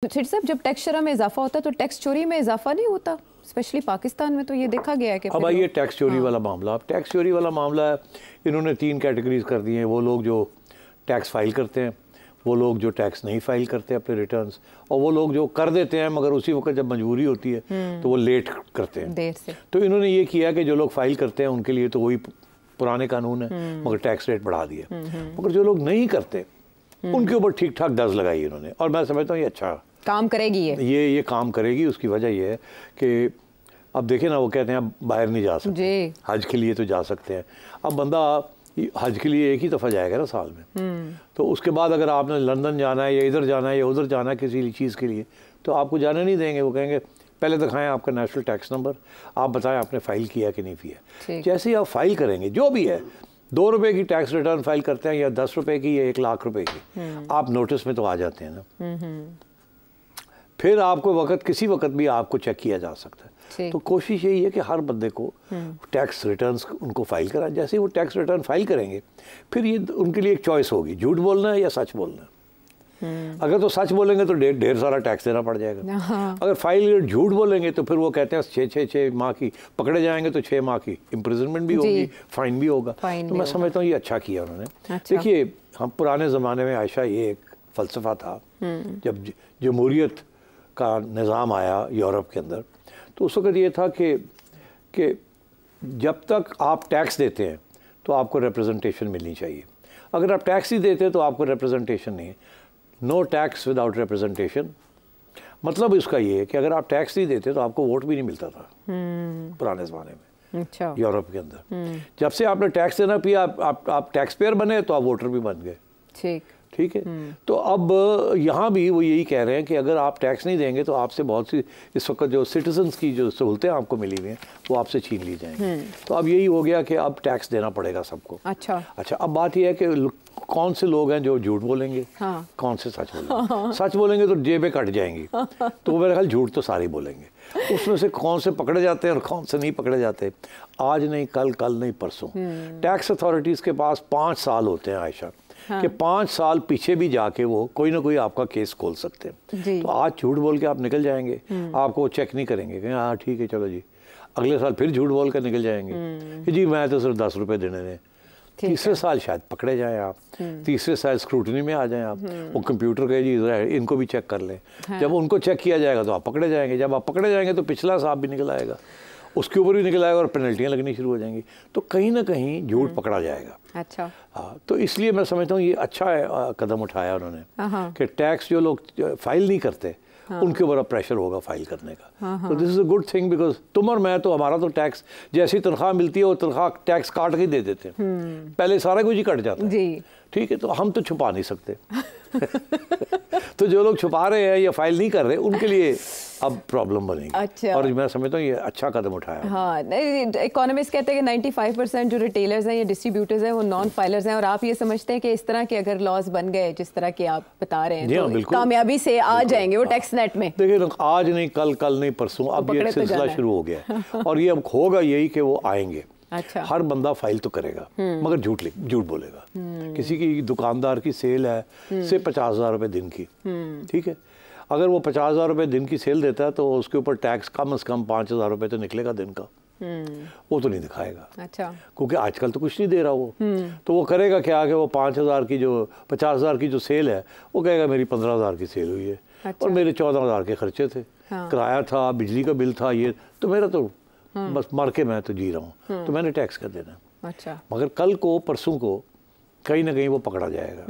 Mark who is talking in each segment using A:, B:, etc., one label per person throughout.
A: सेठ साहब, जब टैक्स शरह में इजाफा होता है तो टैक्स चोरी में इजाफा नहीं होता, स्पेशली पाकिस्तान में तो ये देखा गया है कि
B: अब आइए टैक्स चोरी वाला मामला। अब टैक्स चोरी वाला मामला है, इन्होंने 3 कैटेगरीज कर दी हैं। वो लोग जो टैक्स फाइल करते हैं, वो लोग जो टैक्स नहीं फाइल करते अपने रिटर्न्स, और वो लोग जो कर देते हैं मगर उसी वक्त जब मजबूरी होती है तो वो लेट करते हैं, देर से। तो इन्होंने ये किया कि जो लोग फाइल करते हैं उनके लिए तो वही पुराने कानून है मगर टैक्स रेट बढ़ा दिया, मगर जो लोग नहीं करते उनके ऊपर ठीक ठाक दर्ज लगाई इन्होंने। और मैं समझता हूँ ये अच्छा
A: काम करेगी,
B: ये काम करेगी। उसकी वजह ये है कि अब देखें ना, वो कहते हैं अब बाहर नहीं जा सकते, हज के लिए तो जा सकते हैं। अब बंदा हज के लिए एक ही दफ़ा जाएगा ना साल में, तो उसके बाद अगर आपने लंदन जाना है या इधर जाना है या उधर जाना है किसी चीज़ के लिए, तो आपको जाने नहीं देंगे। वो कहेंगे पहले दिखाएं आपका नेशनल टैक्स नंबर, आप बताएं आपने फ़ाइल किया कि नहीं किया। जैसे ही आप फाइल करेंगे, जो भी है 2 रुपये की टैक्स रिटर्न फाइल करते हैं या 10 रुपये की या 1 लाख रुपए की, आप नोटिस में तो आ जाते हैं ना। फिर आपको किसी वक्त भी आपको चेक किया जा सकता है। तो कोशिश यही है कि हर बंदे को टैक्स रिटर्न्स उनको फाइल कराएं। जैसे ही वो टैक्स रिटर्न फाइल करेंगे, फिर ये उनके लिए एक चॉइस होगी, झूठ बोलना है या सच बोलना है। अगर तो सच बोलेंगे तो ढेर सारा टैक्स देना पड़ जाएगा। अगर फाइल झूठ बोलेंगे तो फिर वो कहते हैं 6 माह की, पकड़े जाएंगे तो 6 माह की इम्प्रिजनमेंट भी होगी, फाइन भी होगा। तो मैं समझता हूँ ये अच्छा किया उन्होंने। देखिए, हम पुराने ज़माने में आयशा, ये एक फ़लसफ़ा था जब जमहूरियत का निज़ाम आया यूरोप के अंदर, तो उस वक्त ये था कि जब तक आप टैक्स देते हैं तो आपको रिप्रेजेंटेशन मिलनी चाहिए। अगर आप टैक्स ही देते हैं तो आपको रिप्रेजेंटेशन नहीं है। नो टैक्स विदाउट रिप्रेजेंटेशन, मतलब इसका ये है कि अगर आप टैक्स नहीं देते तो आपको वोट भी नहीं मिलता था पुराने ज़माने में। अच्छा। यूरोप के अंदर जब से आपने टैक्स देना पिया, आप टैक्स पेयर बने तो आप वोटर भी बन गए। ठीक है। तो अब यहाँ भी वो यही कह रहे हैं कि अगर आप टैक्स नहीं देंगे तो आपसे बहुत सी इस वक्त जो सिटीजन्स की जो सहूलतें आपको मिली हुई हैं वो आपसे छीन ली जाएंगी। तो अब यही हो गया कि अब टैक्स देना पड़ेगा सबको। अच्छा, अब बात यह है कि कौन से लोग हैं जो झूठ बोलेंगे, कौन से सच बोलेंगे। सच बोलेंगे तो जेबें कट जाएंगी, तो मेरे ख्याल झूठ तो सारे बोलेंगे। उसमें से कौन से पकड़े जाते हैं और कौन से नहीं पकड़े जाते, आज नहीं कल, कल नहीं परसों। टैक्स अथॉरिटीज़ के पास 5 साल होते हैं आयशा, कि 5 साल पीछे भी जाके वो कोई ना कोई आपका केस खोल सकते हैं। तो आज झूठ बोल के आप निकल जाएंगे, आपको चेक नहीं करेंगे कि हाँ ठीक है चलो जी। अगले साल फिर झूठ बोल कर निकल जाएंगे कि जी मैं तो सिर्फ 10 रुपये देने दें। तीसरे साल शायद पकड़े जाएं आप, तीसरे साल स्क्रूटनी में आ जाएं आप। वो कंप्यूटर कहे जी इनको भी चेक कर लें। जब उनको चेक किया जाएगा तो आप पकड़े जाएंगे। जब आप पकड़े जाएंगे तो पिछला हिसाब भी निकल आएगा, उसके ऊपर भी निकल आएगा और पेनल्टियाँ लगनी शुरू हो जाएंगी। तो कहीं ना कहीं झूठ पकड़ा जाएगा। अच्छा। हाँ, तो इसलिए मैं समझता हूँ ये अच्छा है कदम उठाया उन्होंने कि टैक्स जो लोग फाइल नहीं करते उनके ऊपर प्रेशर होगा फाइल करने का। तो this is a good thing, because तुम और मैं तो, हमारा तो टैक्स जैसी तनख्वाह मिलती है वो तनख्वाह टैक्स काट के दे देते हैं। पहले सारा कुछ ही कट जाता है। ठीक है, तो हम तो छुपा नहीं सकते। तो जो लोग छुपा रहे हैं या फाइल नहीं कर रहे उनके लिए अब प्रॉब्लम बनेगी। अच्छा। और मैं समझता हूँ ये अच्छा कदम उठाया। हाँ,
A: इकोनॉमिस्ट कहते हैं कि 95% जो रिटेलर्स हैं या डिस्ट्रीब्यूटर्स हैं वो नॉन फाइलर्स हैं, और आप ये समझते हैं कि इस तरह के अगर लॉज बन गए जिस तरह के आप बता रहे हैं तो कामयाबी से आ जाएंगे वो टैक्स नेट में।
B: देखिए, आज नहीं कल, कल नहीं परसों, अब ये सिलसिला शुरू हो गया है। और ये अब होगा यही कि वो आएंगे। अच्छा। हर बंदा फाइल तो करेगा मगर झूठ बोलेगा। किसी की दुकानदार की सेल है से 50,000 रुपये दिन की, ठीक है, अगर वो 50,000 रुपये दिन की सेल देता है तो उसके ऊपर टैक्स कम से कम 5,000 रुपये तो निकलेगा दिन का। वो तो नहीं दिखाएगा। अच्छा। क्योंकि आजकल तो कुछ नहीं दे रहा वो। तो वो करेगा क्या कि वो 5,000 की जो 50,000 की जो सेल है वो कहेगा मेरी 15,000 की सेल हुई है। अच्छा। और मेरे 14,000 के खर्चे थे। हाँ। किराया था, बिजली का बिल था, ये तो मेरा तो बस मर के मैं तो जी रहा हूँ, तो मैंने टैक्स कर देना। अच्छा। मगर कल को परसों को कहीं ना कहीं वो पकड़ा जाएगा,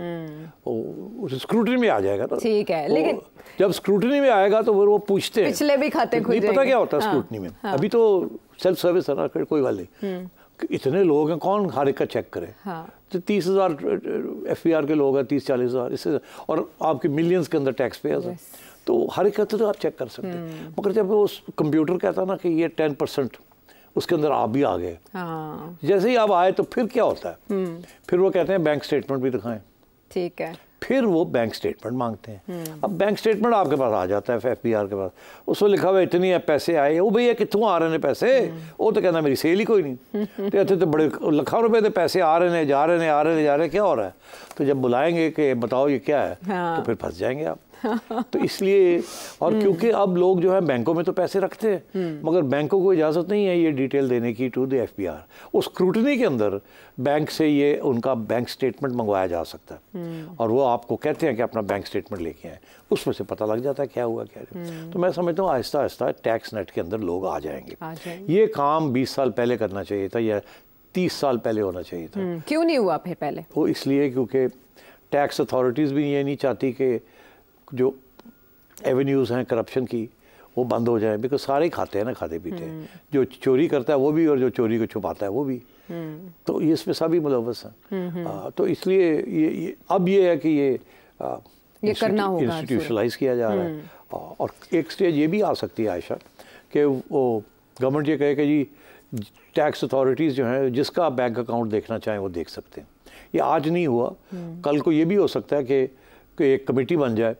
B: वो स्क्रूटनी में आ जाएगा। तो ठीक है, लेकिन जब स्क्रूटनी में आएगा तो फिर वो पूछते हैं, पिछले भी खाते खुल जाएंगे। पता क्या होता है स्क्रूटनी में? अभी तो सेल्फ सर्विस है ना, कोई बात नहीं। इतने लोग हैं, कौन हर एक का चेक करे? तो 30,000 FBR के लोग हैं, 30-40 हज़ार इससे, और आपके मिलियंस के अंदर टैक्स पेयर्स हैं, तो हर एक तो आप चेक कर सकते हैं। मगर जब वो कंप्यूटर कहता ना कि ये 10%, उसके अंदर आप भी आ गए। हाँ। जैसे ही आप आए तो फिर क्या होता है? फिर वो कहते हैं बैंक स्टेटमेंट भी दिखाएं। ठीक है। फिर वो बैंक स्टेटमेंट मांगते हैं। अब बैंक स्टेटमेंट आपके पास आ जाता है FBR के पास, उसमें लिखा हुआ इतनी है पैसे आए, वो भैया कितों आ रहे हैं पैसे? वो तो कहना मेरी सेल ही कोई नहीं। तो इतने तो बड़े लाखों रुपए के पैसे आ रहे हैं, जा रहे हैं, आ रहे हैं, जा रहे हैं, क्या हो रहा है? तो जब बुलाएंगे कि बताओ ये क्या है, तो फिर फंस जाएंगे आप। तो इसलिए, और क्योंकि अब लोग जो है बैंकों में तो पैसे रखते हैं, मगर बैंकों को इजाज़त नहीं है ये डिटेल देने की टू द FBR। उस स्क्रूटनी के अंदर बैंक से ये उनका बैंक स्टेटमेंट मंगवाया जा सकता है, और वो आपको कहते हैं कि अपना बैंक स्टेटमेंट लेके आए, उसमें से पता लग जाता है क्या हुआ क्या नहीं। तो मैं समझता हूँ आहिस्ता आहिस्ता टैक्स नेट के अंदर लोग आ जाएंगे। ये काम 20 साल पहले करना चाहिए था या 30 साल पहले होना चाहिए था।
A: क्यों नहीं हुआ फिर पहले?
B: वो इसलिए क्योंकि टैक्स अथॉरिटीज़ भी ये नहीं चाहती कि जो एवेन्यूज़ हैं करप्शन की वो बंद हो जाए, बिकॉज सारे ही खाते हैं ना, खाते पीते हैं, जो चोरी करता है वो भी और जो चोरी को छुपाता है वो भी, तो ये इसमें सभी मुलव्वस हैं। तो इसलिए ये अब ये है कि ये
A: करना होगा,
B: इंस्टीट्यूशनलाइज किया जा रहा है। और एक स्टेज ये भी आ सकती है आयशा कि वो गवर्नमेंट ये कहे कि जी टैक्स अथॉरिटीज़ जो हैं जिसका बैंक अकाउंट देखना चाहें वो देख सकते हैं। ये आज नहीं हुआ, कल को ये भी हो सकता है कि एक कमेटी बन जाए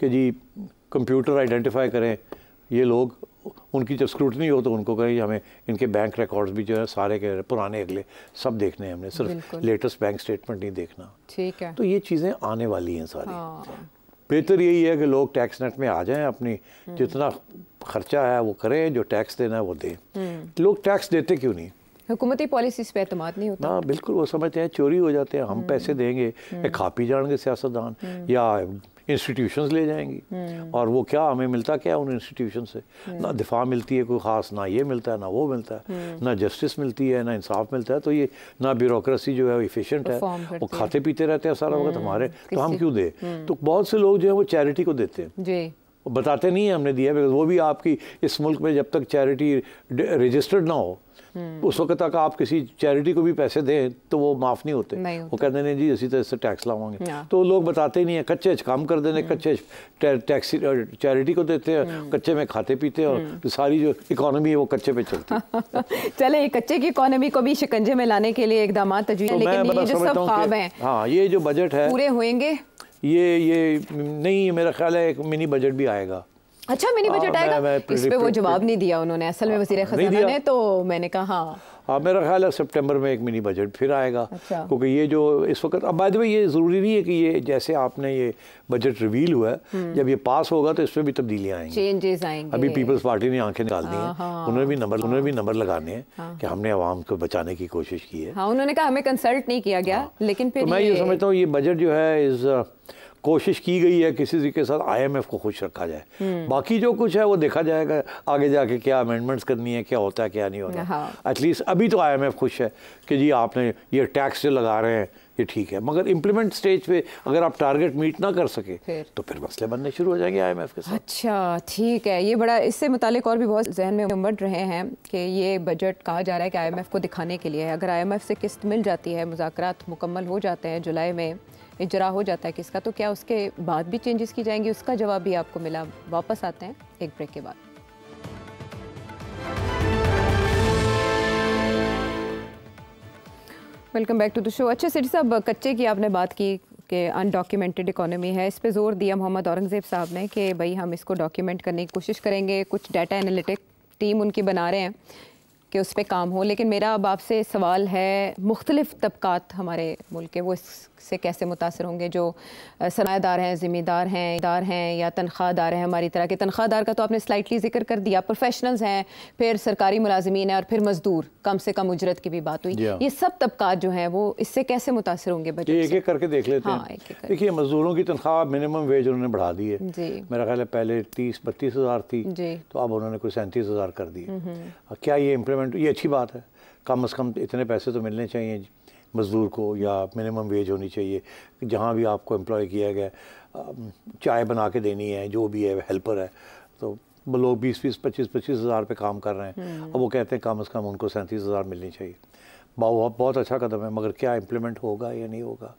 B: कि जी कंप्यूटर आइडेंटिफाई करें ये लोग, उनकी जब स्क्रूटनी हो तो उनको कहें हमें इनके बैंक रिकॉर्ड्स भी जो है सारे के पुराने अगले सब देखने हैं, हमने सिर्फ लेटेस्ट बैंक स्टेटमेंट नहीं देखना।
A: ठीक है,
B: तो ये चीज़ें आने वाली हैं सारी। बेहतर यही है कि लोग टैक्स नेट में आ जाएं, अपनी जितना खर्चा है वो करें, जो टैक्स देना है वो दें। लोग टैक्स देते क्यों नहीं?
A: हुकूमती पॉलिसीज़ पे एतमाद नहीं होता।
B: हाँ बिल्कुल, वो समझते हैं चोरी हो जाते हैं, हम पैसे देंगे, खा पी जाएंगे सियासतदान या इंस्टीट्यूशंस ले जाएंगी, और वो क्या हमें मिलता क्या उन इंस्टीट्यूशन से? ना दिफा मिलती है कोई ख़ास, ना ये मिलता है ना वो मिलता है, ना जस्टिस मिलती है ना इंसाफ मिलता है। तो ये ना ब्यूरोक्रेसी जो है इफिशिएंट है, वो खाते पीते रहते हैं सारा वक्त हमारे, तो हम क्यों दे? तो बहुत से लोग जो है वो चैरिटी को देते हैं जी, बताते नहीं है हमने दिया, बिकॉज वो भी आपकी इस मुल्क में जब तक चैरिटी रजिस्टर्ड ना हो उस वक्त तक आप किसी चैरिटी को भी पैसे दें तो वो माफ़ नहीं होते, वो कहते हैं जी इसी तरह से टैक्स लावांगे। तो लोग बताते ही नहीं है, कच्चे काम कर देने, कच्चे टैक्स चैरिटी को देते हैं, कच्चे में खाते पीते हैं, और सारी जो इकोनॉमी है वो कच्चे पे चलती है।
A: चले ये कच्चे की इकोनॉमी को भी शिकंजे में लाने के लिए इकदाम तजवीज़, लेकिन ये जो सब ख्वाब हैं,
B: हाँ ये जो बजट है
A: पूरे होंगे?
B: ये नहीं, मेरा ख्याल है एक मिनी बजट भी आएगा।
A: अच्छा, मिनी बजट आएगा? इस पे वो जवाब नहीं दिया उन्होंने, असल में वज़ीर ख़ज़ाना ने, तो मैंने कहा
B: हाँ मेरा ख्याल है सितंबर में एक मिनी बजट फिर आएगा। अच्छा। क्योंकि ये जो इस वक्त, अब बाय द वे ये ज़रूरी नहीं है कि ये जैसे आपने ये बजट रिवील हुआ है, जब ये पास होगा तो इसमें भी तब्दीलियाँ आएंगी,
A: चेंजेस आएंगे।
B: अभी पीपल्स पार्टी ने आंखें निकालनी है, उन्होंने भी नंबर लगाने हैं कि हमने आवाम को बचाने की कोशिश की है।
A: हाँ, उन्होंने कहा हमें कंसल्ट नहीं किया गया, लेकिन फिर
B: मैं ये समझता हूँ ये बजट जो है इस कोशिश की गई है किसी तरीके के साथ IMF को खुश रखा जाए, बाकी जो कुछ है वो देखा जाएगा आगे जाके, क्या अमेंडमेंट्स करनी है, क्या होता है क्या नहीं होता। एटलीस्ट अभी तो IMF खुश है कि जी आपने ये टैक्स जो लगा रहे हैं ये ठीक है, मगर इम्प्लीमेंट स्टेज पे अगर आप टारगेट मीट ना कर सके तो फिर मसले बनने शुरू हो जाएंगे IMF के साथ।
A: अच्छा ठीक है, ये बड़ा इससे मुतालिक और भी बहुत जहन में उमड़ रहे हैं कि ये बजट कहा जा रहा है कि IMF को दिखाने के लिए है। अगर IMF से किस्त मिल जाती है, मुज़ाकरात मुकम्मल हो जाते हैं, जुलाई में इजरा हो जाता है किसका, तो क्या उसके बाद भी चेंजेस की जाएंगी? उसका जवाब भी आपको मिला। वापस आते हैं एक ब्रेक के बाद। Welcome back to the show. अच्छा सिटी साहब, कच्चे की आपने बात की कि अनडॉक्यूमेंटेड इकोनॉमी है, इस पे जोर दिया मोहम्मद औरंगज़ेब साहब ने कि भाई हम इसको डॉक्यूमेंट करने की कोशिश करेंगे, कुछ डाटा एनालिटिक टीम उनकी बना रहे हैं कि उस पर काम हो। लेकिन मेरा अब आपसे सवाल है, मुख्तलिफ तबकात हमारे मुल्क के वो इससे कैसे मुतासर होंगे? जो सरमायादार हैं, ज़िम्मेदार हैं या तनख्वाहदार हैं हमारी तरह के। तनख्वाहदार का तो आपने स्लाइटली जिक्र कर दिया, प्रोफेशनल्स हैं, फिर सरकारी मुलाजिमीन हैं, और फिर मजदूर, कम से कम उजरत की भी बात हुई। ये सब तबकात जो हैं वो इससे कैसे मुतासर होंगे बजट से?
B: एक एक करके देख लेते हैं। देखिए, मजदूरों की तनख्वाह मिनिमम वेज उन्होंने बढ़ा दी है, मेरा ख्याल है पहले 30-32 हज़ार थी, तो अब उन्होंने कोई 37 हज़ार कर दिए। क्या ये इम्प्लीमेंट, ये अच्छी बात है, कम से कम इतने पैसे तो मिलने चाहिए मज़दूर को, या मिनिमम वेज होनी चाहिए। जहाँ भी आपको एम्प्लॉय किया गया, चाय बना के देनी है, जो भी है हेल्पर है, तो लोग 20-20, 25-25 हज़ार पे काम कर रहे हैं, अब वो कहते हैं कम से कम उनको 37 हज़ार मिलनी चाहिए। बहुत अच्छा कदम है, मगर क्या इम्प्लीमेंट होगा या नहीं होगा?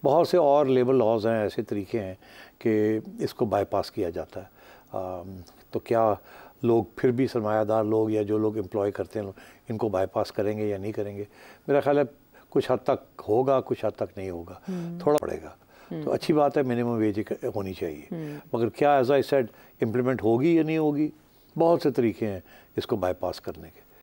B: बहुत से और लेबर लॉज हैं, ऐसे तरीके हैं कि इसको बाईपास किया जाता है। तो क्या लोग फिर भी सरमायादार लोग या जो लोग एम्प्लॉय करते हैं इनको बाईपास करेंगे या नहीं करेंगे? मेरा ख्याल है कुछ हद तक होगा, कुछ हद तक नहीं होगा, थोड़ा पड़ेगा। तो अच्छी बात है, मिनिमम वेज होनी चाहिए, मगर क्या एज आई सेड इम्प्लीमेंट होगी या नहीं होगी? बहुत से तरीके हैं इसको बाईपास करने के।